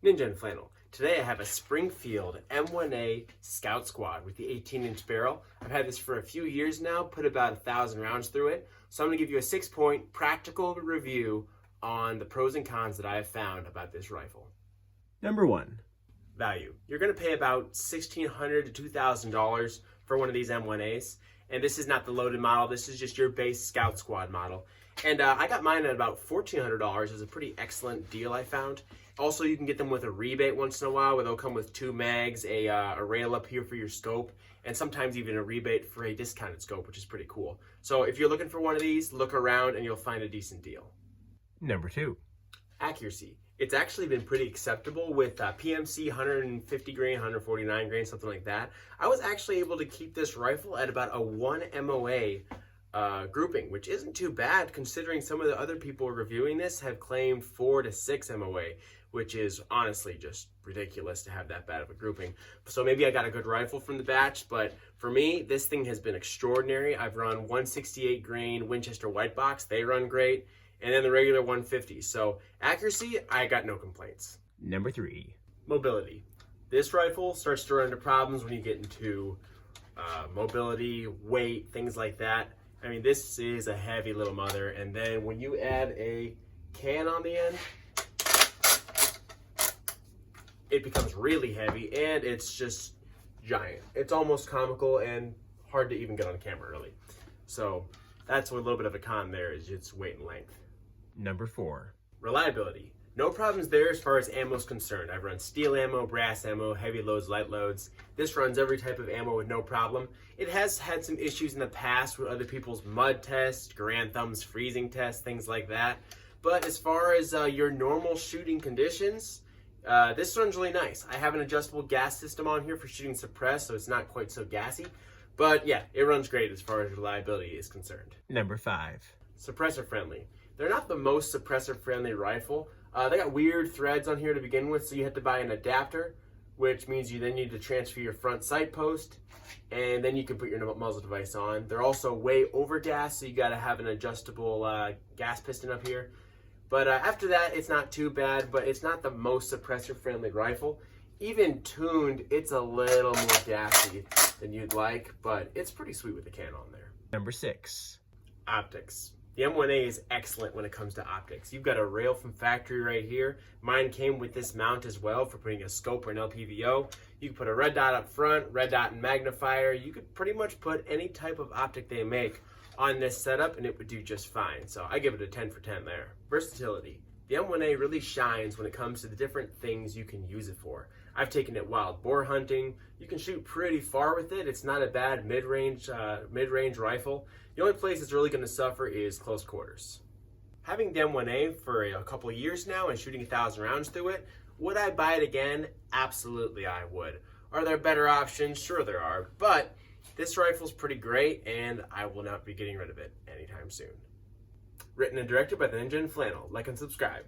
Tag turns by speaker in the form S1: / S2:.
S1: Ninja and Flannel. Today I have a Springfield M1A Scout Squad with the 18-inch barrel. I've had this for a few years now, put about 1,000 rounds through it. So I'm going to give you a 6-point practical review on the pros and cons that I have found about this rifle.
S2: Number 1.
S1: Value. You're going to pay about $1,600 to $2,000 for one of these M1As. And this is not the loaded model, this is just your base Scout Squad model. And I got mine at about $1,400. It was a pretty excellent deal I found. Also, you can get them with a rebate once in a while, where they'll come with 2 mags, a rail up here for your scope, and sometimes even a rebate for a discounted scope, which is pretty cool. So if you're looking for one of these, look around and you'll find a decent deal.
S2: Number 2.
S1: Accuracy. It's actually been pretty acceptable with PMC 150 grain, 149 grain, something like that. I was actually able to keep this rifle at about a 1 MOA grouping, which isn't too bad considering some of the other people reviewing this have claimed 4 to 6 MOA, which is honestly just ridiculous to have that bad of a grouping. So maybe I got a good rifle from the batch, but for me, this thing has been extraordinary. I've run 168 grain Winchester white box, they run great, and then the regular 150. So accuracy, I got no complaints.
S2: Number 3.
S1: Mobility. This rifle starts to run into problems when you get into mobility, weight, things like that. I mean, this is a heavy little mother, and then when you add a can on the end, it becomes really heavy, and it's just giant. It's almost comical and hard to even get on camera, really. So that's a little bit of a con there, is its weight and length.
S2: Number 4.
S1: Reliability. No problems there as far as ammo is concerned. I've run steel ammo, brass ammo, heavy loads, light loads. This runs every type of ammo with no problem. It has had some issues in the past with other people's mud tests, Garand Thumbs freezing tests, things like that. But as far as your normal shooting conditions, this runs really nice. I have an adjustable gas system on here for shooting suppressed, so it's not quite so gassy. But yeah, it runs great as far as reliability is concerned.
S2: Number 5.
S1: Suppressor Friendly. They're not the most suppressor friendly rifle. They got weird threads on here to begin with, so you have to buy an adapter, which means you then need to transfer your front sight post, and then you can put your muzzle device on. They're also way over gas, so you got to have an adjustable gas piston up here. But after that, it's not too bad, but it's not the most suppressor-friendly rifle. Even tuned, it's a little more gassy than you'd like, but it's pretty sweet with the can on there.
S2: Number 6.
S1: Optics. The M1A is excellent when it comes to optics. You've got a rail from factory right here. Mine came with this mount as well for putting a scope or an LPVO. You can put a red dot up front, red dot and magnifier. You could pretty much put any type of optic they make on this setup and it would do just fine. So I give it a 10 for 10 there. Versatility. The M1A really shines when it comes to the different things you can use it for. I've taken it wild boar hunting. You can shoot pretty far with it. It's not a bad mid-range rifle. The only place it's really going to suffer is close quarters. Having the M1A for a couple years now and shooting 1,000 rounds through it, would I buy it again? Absolutely I would. Are there better options? Sure there are, but this rifle's pretty great and I will not be getting rid of it anytime soon. Written and directed by the Ninja and Flannel. Like and subscribe.